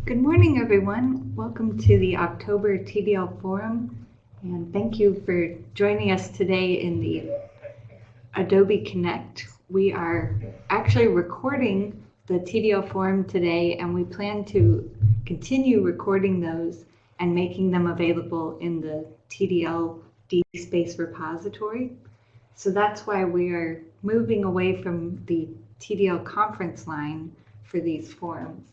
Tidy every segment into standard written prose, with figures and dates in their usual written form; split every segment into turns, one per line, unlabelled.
Good morning, everyone. Welcome to the October TDL Forum, and thank you for joining us today in the Adobe Connect. We are actually recording the TDL Forum today, and we plan to continue recording those and making them available in the TDL DSpace repository. So that's why we are moving away from the TDL conference line for these forums.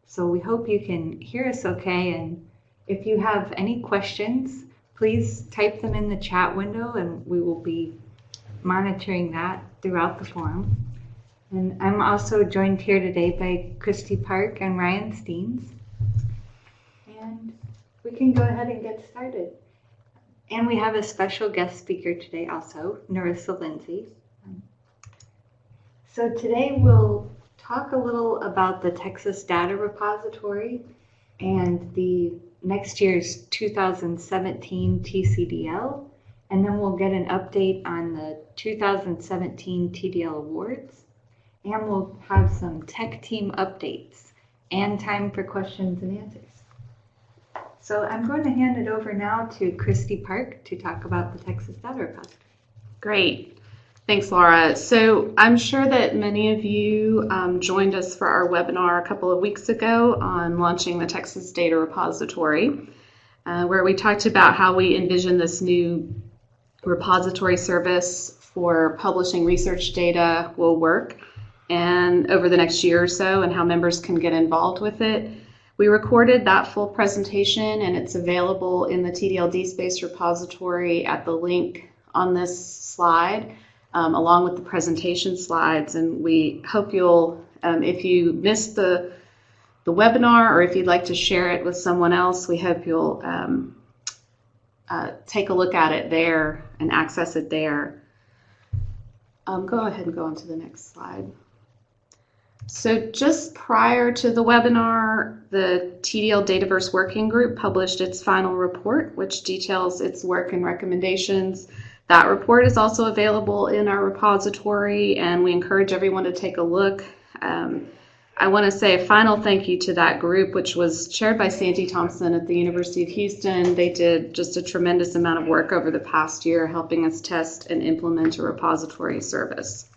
So we hope you can hear us okay, and if you have any questions, please type them in the chat window and we will be monitoring that throughout the forum. And I'm also joined here today by Christy Park and Ryan Steens. And we can go ahead and get started. And we have a special guest speaker today also, Nerissa Lindsey. So today we'll talk a little about the Texas Data Repository and the next year's 2017 TCDL, and then we'll get an update on the 2017 TDL Awards, and we'll have some tech team updates and time for questions and answers. So I'm going to hand it over now to Christy Park to talk about the Texas Data Repository.
Great. Thanks, Laura. So I'm sure that many of you joined us for our webinar a couple of weeks ago on launching the Texas Data Repository, where we talked about how we envision this new repository service for publishing research data will work and over the next year or so, and how members can get involved with it. We recorded that full presentation, and it's available in the TDL DSpace repository at the link on this slide. Along with the presentation slides, and we hope you'll, if you missed the webinar or if you'd like to share it with someone else, we hope you'll take a look at it there and access it there. Go ahead and go on to the next slide. So just prior to the webinar, the TDL Dataverse Working Group published its final report, which details its work and recommendations. That report is also available in our repository, and we encourage everyone to take a look. I want to say a final thank you to that group, which was chaired by Sandy Thompson at the University of Houston. They did just a tremendous amount of work over the past year helping us test and implement a repository service.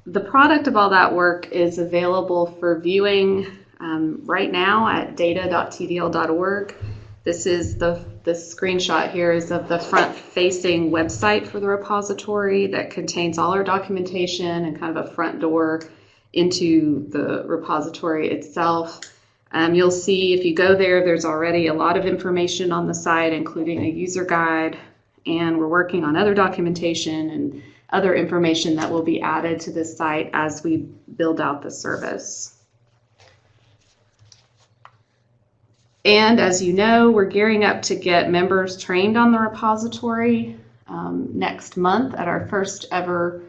The product of all that work is available for viewing right now at data.tdl.org. This is the screenshot here is of the front-facing website for the repository that contains all our documentation and kind of a front door into the repository itself. You'll see if you go there, there's already a lot of information on the site, including a user guide, and we're working on other documentation and other information that will be added to this site as we build out the service. And as you know, we're gearing up to get members trained on the repository next month at our first ever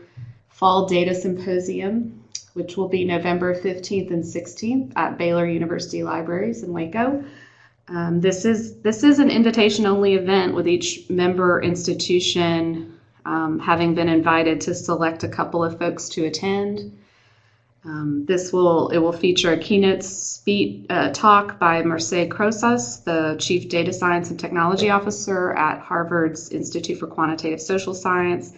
Fall Data Symposium, which will be November 15th and 16th at Baylor University Libraries in Waco. This is an invitation-only event with each member institution having been invited to select a couple of folks to attend. It will feature a keynote talk by Mercedes Crosas, the Chief Data Science and Technology Officer at Harvard's Institute for Quantitative Social Science,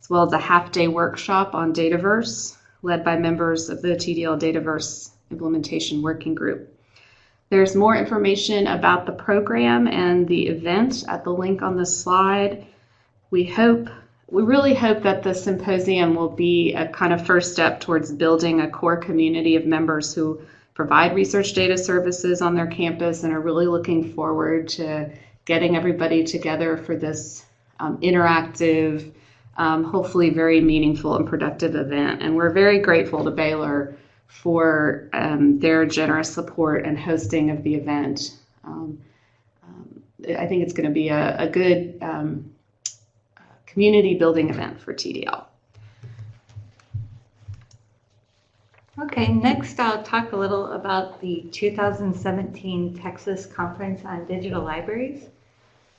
as well as a half-day workshop on Dataverse, led by members of the TDL Dataverse Implementation Working Group. There's more information about the program and the event at the link on this slide. We really hope that the symposium will be a kind of first step towards building a core community of members who provide research data services on their campus and are really looking forward to getting everybody together for this interactive, hopefully very meaningful and productive event. And we're very grateful to Baylor for their generous support and hosting of the event. I think it's going to be a good community building event for TDL.
Okay, next I'll talk a little about the 2017 Texas Conference on Digital Libraries.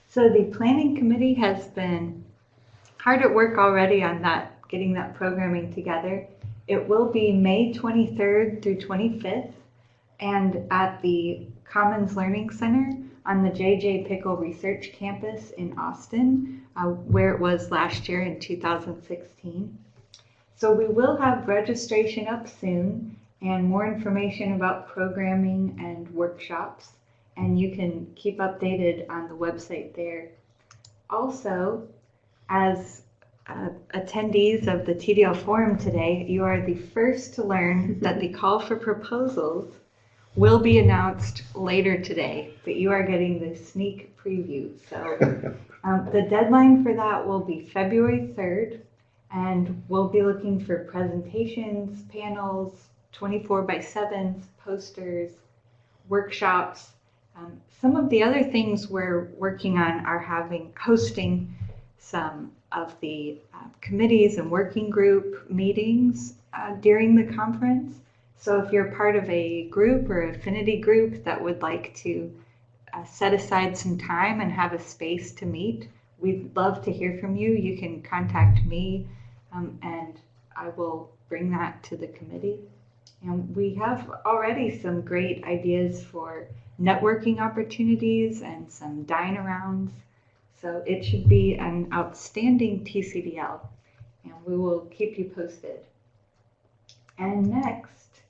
So the planning committee has been hard at work already on that, getting that programming together. It will be May 23rd through 25th. and at the Commons Learning Center on the J.J. Pickle Research Campus in Austin, where it was last year in 2016. So we will have registration up soon and more information about programming and workshops, and you can keep updated on the website there. Also, as attendees of the TDL Forum today, you are the first to learn that the call for proposals will be announced later today, but you are getting the sneak preview. So the deadline for that will be February 3rd, and we'll be looking for presentations, panels, 24/7s, posters, workshops. Some of the other things we're working on are hosting some of the committees and working group meetings during the conference. So if you're part of a group or affinity group that would like to set aside some time and have a space to meet, we'd love to hear from you. You can contact me and I will bring that to the committee. And we have already some great ideas for networking opportunities and some dine-arounds. So it should be an outstanding TCDL, and we will keep you posted. And next,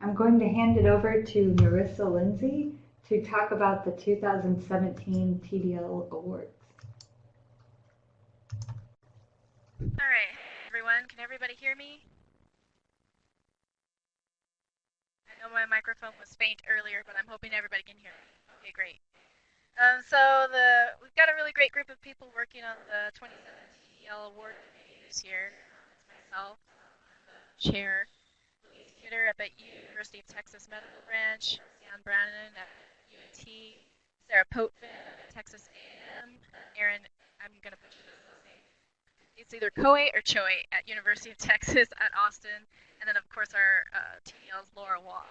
I'm going to hand it over to Nerissa Lindsey to talk about the 2017 TDL Awards.
All right, everyone, can everybody hear me? I know my microphone was faint earlier, but I'm hoping everybody can hear me. Okay, great. We've got a really great group of people working on the 2017 TDL Award committee this year. It's myself, the chair, Kidder up at University of Texas Medical Branch, Dan Brannon at UT, Sarah Potvin at Texas A&M, Aaron, I'm going to put you this name. It's either Coe or Choe at University of Texas at Austin, and then of course our TDL's Laura Waugh.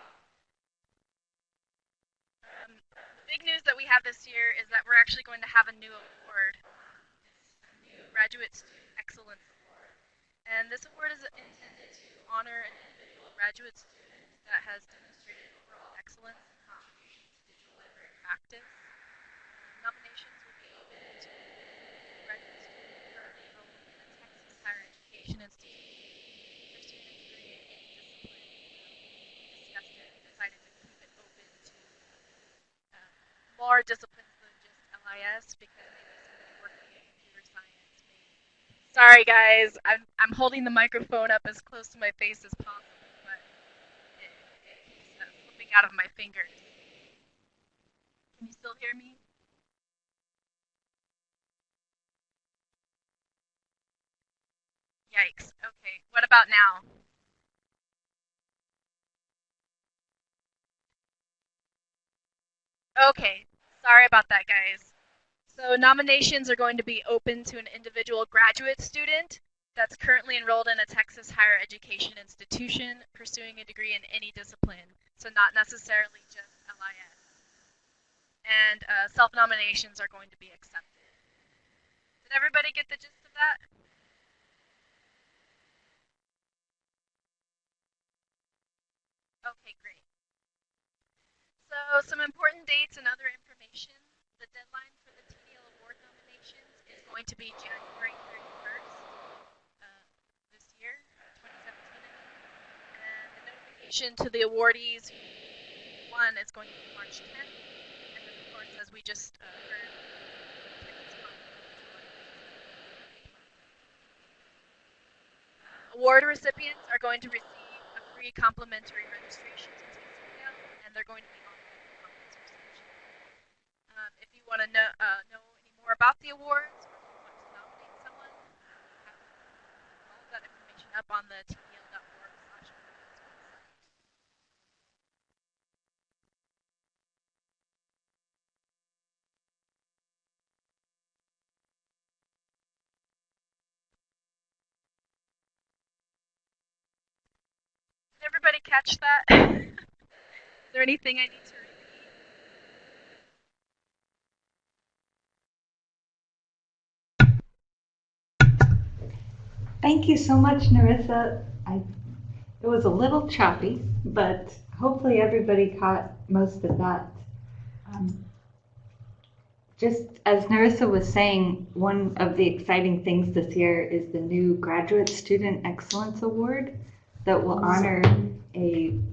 The big news that we have this year is that we're actually going to have a new award. It's a new Graduate Student Excellence Award. And this award is intended to honor an individual graduate student that has demonstrated overall excellence in contributions to digital library practice. Nominations will be open to graduate students currently enrolled in a Texas higher education institution pursuing a degree in any discipline. We discussed it and decided to keep it open to more disciplines than just LIS because maybe somebody working in computer science may. Sorry guys, I'm holding the microphone up as close to my face as possible, but it keeps slipping out of my fingers. Can you still hear me? Yikes. Okay, what about now? Okay, sorry about that, guys. So nominations are going to be open to an individual graduate student that's currently enrolled in a Texas higher education institution pursuing a degree in any discipline, so not necessarily just LIS. And self-nominations are going to be accepted. Did everybody get the gist of that? Okay, great. So some important dates and other information. The deadline for the TDL Award nominations is going to be January 31st this year, 2017. And the notification to the awardees, one, is going to be March 10th. And then, of course, as we just heard, award recipients are going to receive a free complimentary registration to TCDL, and they're going to be on the conference reception. If you want to know any more about the awards, or if you want to nominate someone, we have all of that information up on the tdl.org/awards website. Did everybody catch that? Is there anything I need to repeat?
Thank you so much, Nerissa. It was a little choppy, but hopefully everybody caught most of that. Just as Nerissa was saying, one of the exciting things this year is the new Graduate Student Excellence Award that will honor an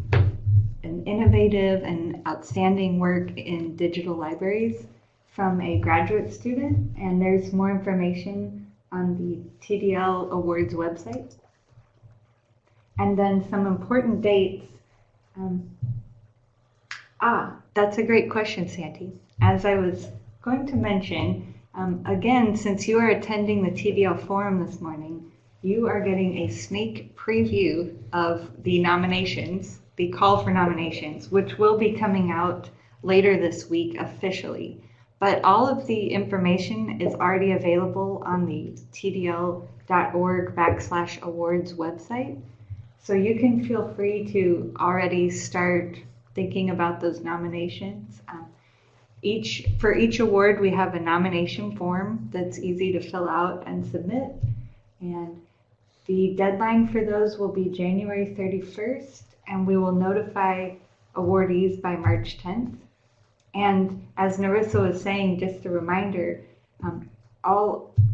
innovative and outstanding work in digital libraries from a graduate student. And there's more information on the TDL Awards website. And then some important dates. That's a great question, Santi. As I was going to mention, again, since you are attending the TDL Forum this morning, you are getting a sneak preview of the nominations, the call for nominations, which will be coming out later this week officially. But all of the information is already available on the tdl.org/awards website. So you can feel free to already start thinking about those nominations. For each award, we have a nomination form that's easy to fill out and submit. And the deadline for those will be January 31st, and we will notify awardees by March 10th. And as Nerissa was saying, just a reminder,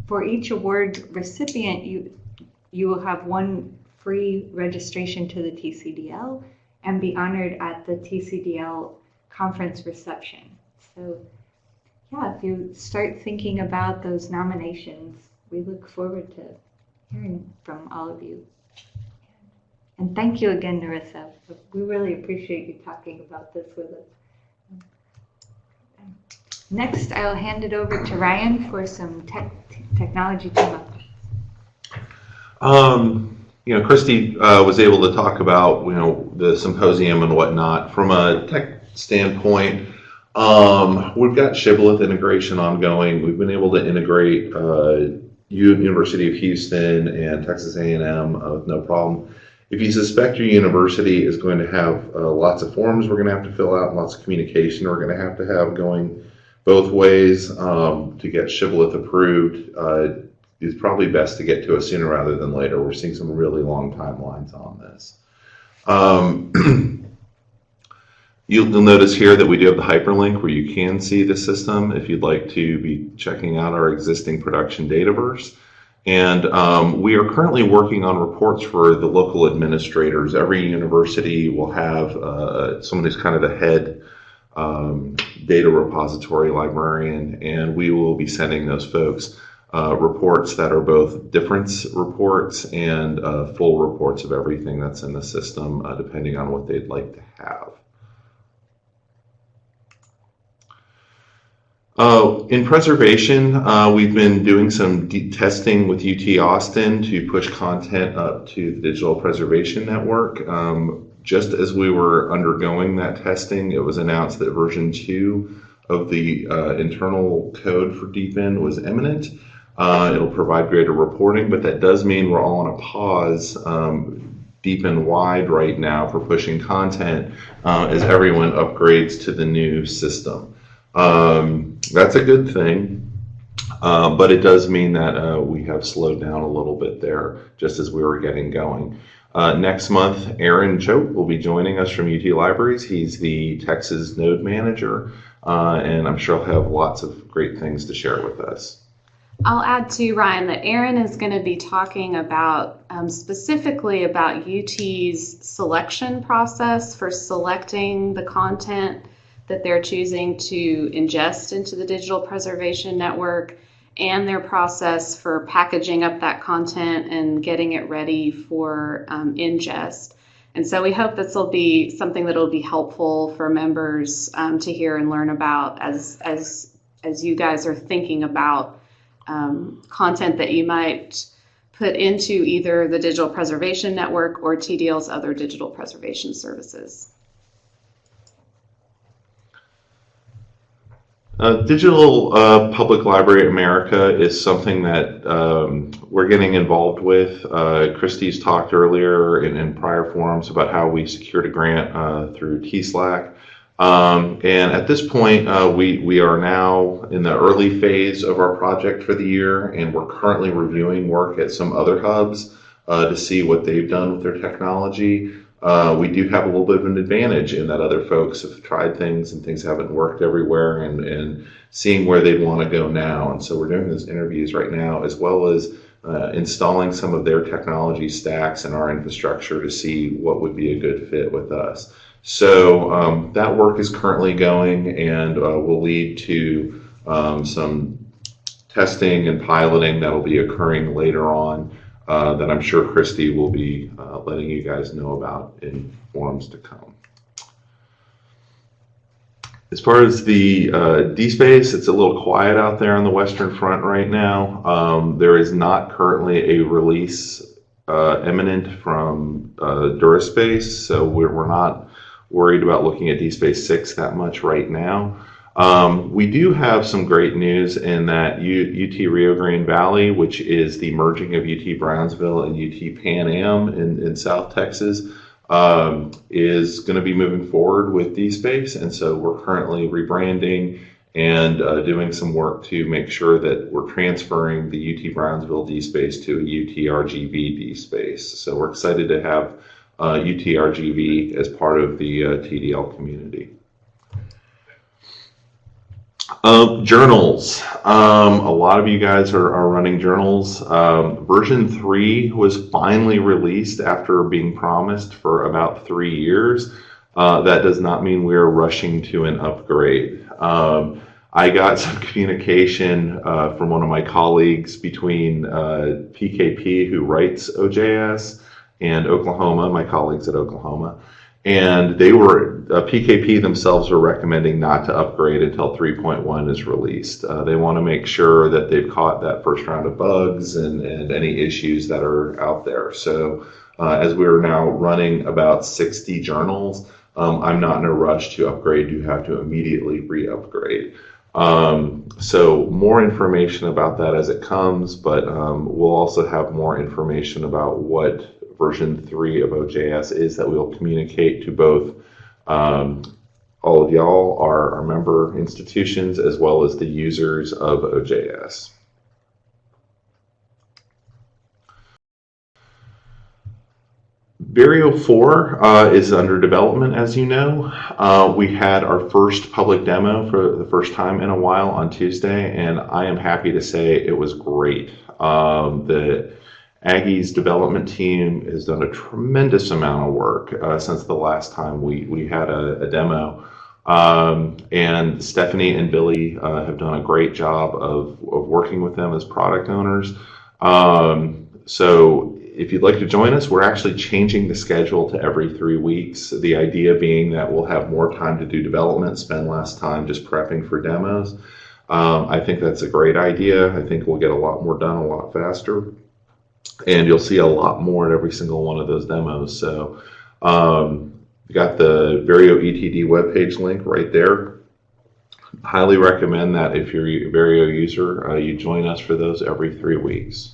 for each award recipient, you will have one free registration to the TCDL and be honored at the TCDL conference reception. So yeah, if you start thinking about those nominations, we look forward to hearing from all of you. And thank you again, Nerissa. We really appreciate you talking about this with us. Next, I'll hand it over to Ryan for some technology team updates.
Christy was able to talk about, the symposium and whatnot. From a tech standpoint, we've got Shibboleth integration ongoing. We've been able to integrate University of Houston and Texas A&M with no problem. If you suspect your university is going to have lots of forms we're going to have to fill out, and lots of communication we're going to have going both ways to get Shibboleth approved, it's probably best to get to it sooner rather than later. We're seeing some really long timelines on this. You'll notice here that we do have the hyperlink where you can see the system if you'd like to be checking out our existing production Dataverse. And we are currently working on reports for the local administrators. Every university will have someone who's kind of the head data repository librarian, and we will be sending those folks reports that are both difference reports and full reports of everything that's in the system, depending on what they'd like to have. In preservation, we've been doing some testing with UT Austin to push content up to the Digital Preservation Network. Just as we were undergoing that testing, it was announced that version 2 of the internal code for DeepIn was imminent. It'll provide greater reporting, but that does mean we're all on a pause DeepIn wide right now for pushing content as everyone upgrades to the new system. That's a good thing, but it does mean that we have slowed down a little bit there just as we were getting going. Next month, Aaron Choate will be joining us from UT Libraries. He's the Texas Node Manager, and I'm sure he'll have lots of great things to share with us.
I'll add to Ryan that Aaron is going to be talking about specifically about UT's selection process for selecting the content that they're choosing to ingest into the Digital Preservation Network, and their process for packaging up that content and getting it ready for ingest. And so we hope this will be something that will be helpful for members to hear and learn about as you guys are thinking about content that you might put into either the Digital Preservation Network or TDL's other digital preservation services.
Digital Public Library America is something that we're getting involved with. Christy's talked earlier in prior forums about how we secured a grant through TSLAC. And at this point, we are now in the early phase of our project for the year, and we're currently reviewing work at some other hubs to see what they've done with their technology. we do have a little bit of an advantage in that other folks have tried things and things haven't worked everywhere, and seeing where they'd want to go now. And so we're doing those interviews right now, as well as installing some of their technology stacks in our infrastructure to see what would be a good fit with us. So that work is currently going, and will lead to some testing and piloting that will be occurring later on, that I'm sure Christy will be letting you guys know about in forums to come. As far as the DSpace, it's a little quiet out there on the Western Front right now. There is not currently a release imminent from DuraSpace, so we're not worried about looking at DSpace 6 that much right now. We do have some great news in that UT Rio Grande Valley, which is the merging of UT Brownsville and UT Pan Am in South Texas, is going to be moving forward with DSpace. And so we're currently rebranding and doing some work to make sure that we're transferring the UT Brownsville DSpace to a UT RGV DSpace. So we're excited to have UT RGV as part of the TDL community. Journals. A lot of you guys are running journals. Version 3 was finally released after being promised for about 3 years. That does not mean we are rushing to an upgrade. I got some communication from one of my colleagues between PKP, who writes OJS, and Oklahoma, my colleagues at Oklahoma. And they were, PKP themselves are recommending not to upgrade until 3.1 is released. They want to make sure that they've caught that first round of bugs and any issues that are out there. So as we're now running about 60 journals, I'm not in a rush to upgrade. You have to immediately re-upgrade. So more information about that as it comes, but we'll also have more information about what version 3 of OJS is that we'll communicate to both all of y'all, our member institutions, as well as the users of OJS. Vario 4 is under development, as you know. We had our first public demo for the first time in a while on Tuesday, and I am happy to say it was great. The Aggie's development team has done a tremendous amount of work since the last time we had a demo. And Stephanie and Billy have done a great job of working with them as product owners. So if you'd like to join us, we're actually changing the schedule to every 3 weeks. The idea being that we'll have more time to do development, spend less time just prepping for demos. I think that's a great idea. I think we'll get a lot more done a lot faster. And you'll see a lot more at every single one of those demos. So you got the Vario ETD webpage link right there. Highly recommend that if you're a Vario user, you join us for those every 3 weeks.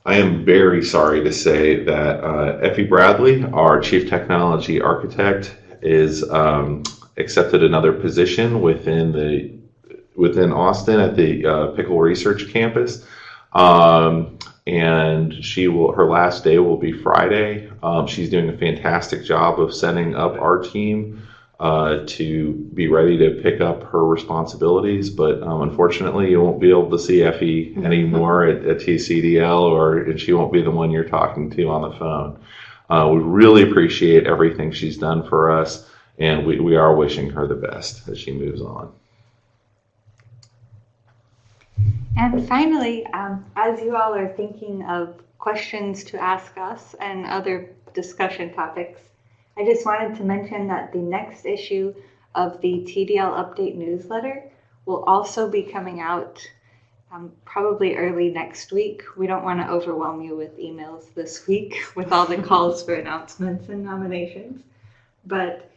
I am very sorry to say that Effie Bradley, our Chief Technology Architect, is accepted another position within Austin at the Pickle Research Campus. And her last day will be Friday. She's doing a fantastic job of setting up our team to be ready to pick up her responsibilities, but unfortunately you won't be able to see Effie anymore at TCDL, and she won't be the one you're talking to on the phone. We really appreciate everything she's done for us, and we are wishing her the best as she moves on.
And finally, as you all are thinking of questions to ask us and other discussion topics, I just wanted to mention that the next issue of the TDL Update newsletter will also be coming out probably early next week. We don't want to overwhelm you with emails this week with all the calls for announcements and nominations. But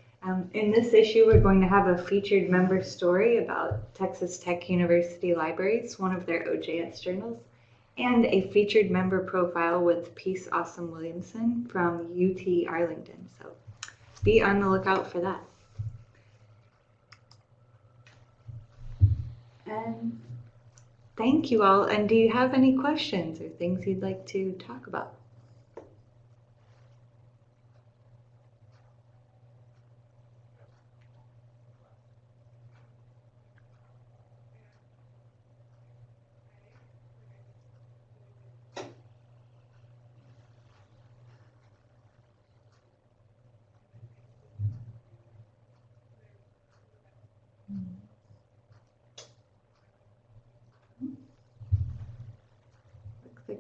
in this issue, we're going to have a featured member story about Texas Tech University Libraries, one of their OJS journals, and a featured member profile with Peace Awesome Williamson from UT Arlington. So be on the lookout for that. And thank you all. And do you have any questions or things you'd like to talk about?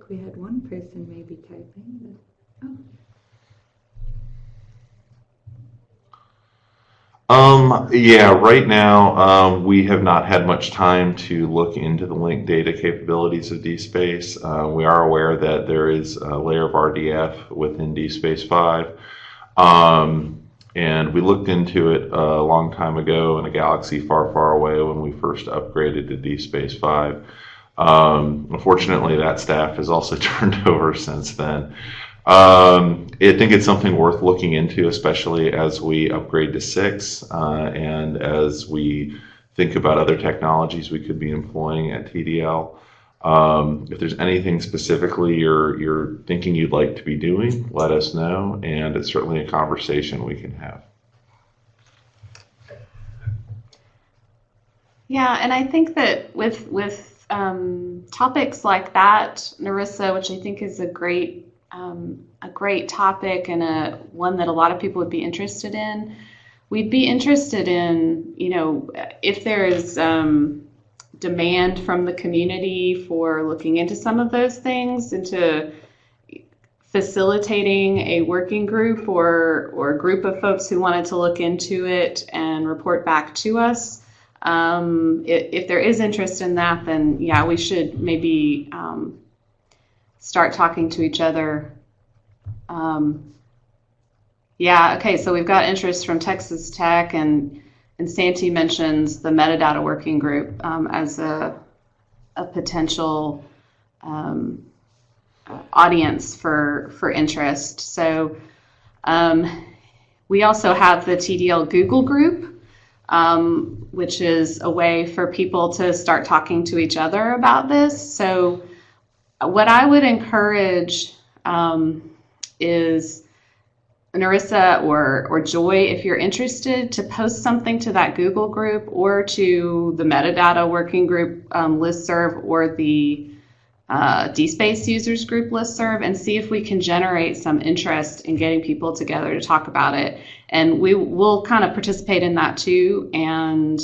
like we had one person maybe typing, but, oh.
Yeah, right now, we have not had much time to look into the linked data capabilities of DSpace. We are aware that there is a layer of RDF within DSpace 5. And we looked into it a long time ago in a galaxy far, far away when we first upgraded to DSpace 5. Unfortunately, that staff has also turned over since then. I think it's something worth looking into, especially as we upgrade to 6 and as we think about other technologies we could be employing at TDL. If there's anything specifically you're thinking you'd like to be doing, let us know, and it's certainly a conversation we can have.
Yeah, and I think that with topics like that, Nerissa, which I think is a great topic and one that a lot of people would be interested in. We'd be interested in, if there is demand from the community for looking into some of those things, into facilitating a working group or a group of folks who wanted to look into it and report back to us. If there is interest in that, then yeah, we should maybe start talking to each other. Yeah, okay, so we've got interest from Texas Tech, and Santi mentions the metadata working group as a potential audience for interest. So we also have the TDL Google group, which is a way for people to start talking to each other about this. So what I would encourage is Nerissa or Joy, if you're interested, to post something to that Google group or to the metadata working group listserv or the DSpace users group listserv, and see if we can generate some interest in getting people together to talk about it. And we will kind of participate in that too, and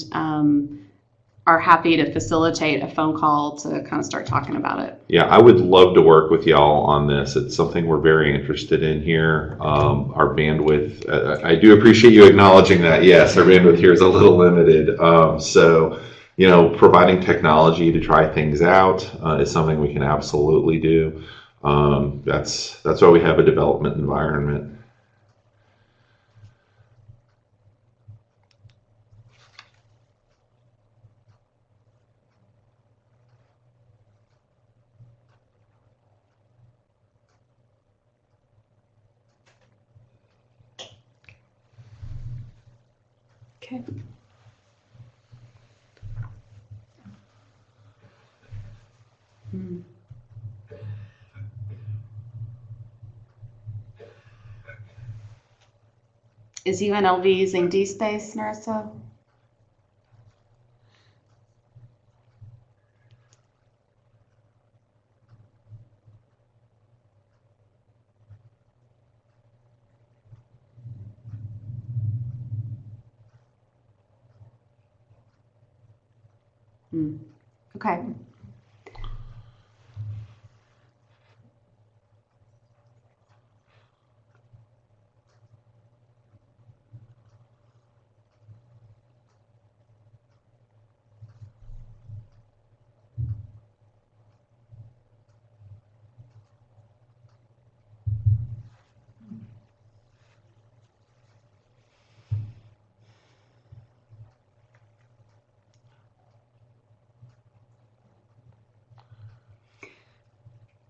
are happy to facilitate a phone call to kind of start talking about it.
Yeah, I would love to work with y'all on this. It's something we're very interested in here. Our bandwidth, I do appreciate you acknowledging that. Yes, our bandwidth here is a little limited. So, providing technology to try things out is something we can absolutely do. That's why we have a development environment.
Okay.
Is UNLV using DSpace, Nerissa? Okay.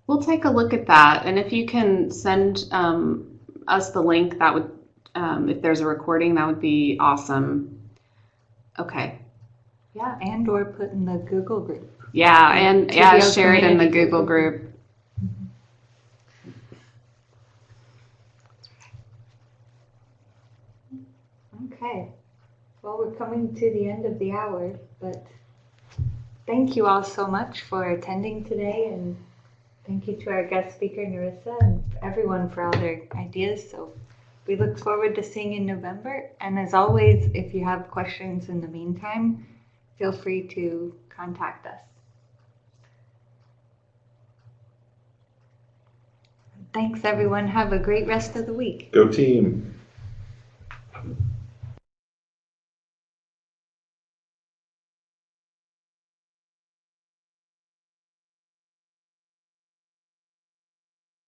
We'll take a look at that, and if you can send us the link, that would, if there's a recording, that would be awesome. Okay.
Yeah, and or put in the Google group.
Yeah, and yeah, share it in the Google group.
Okay. Well, we're coming to the end of the hour, but thank you all so much for attending today, and thank you to our guest speaker, Nerissa, and everyone for all their ideas. So we look forward to seeing you in November. And as always, if you have questions in the meantime, feel free to contact us. Thanks, everyone. Have a great rest of the week.
Go team.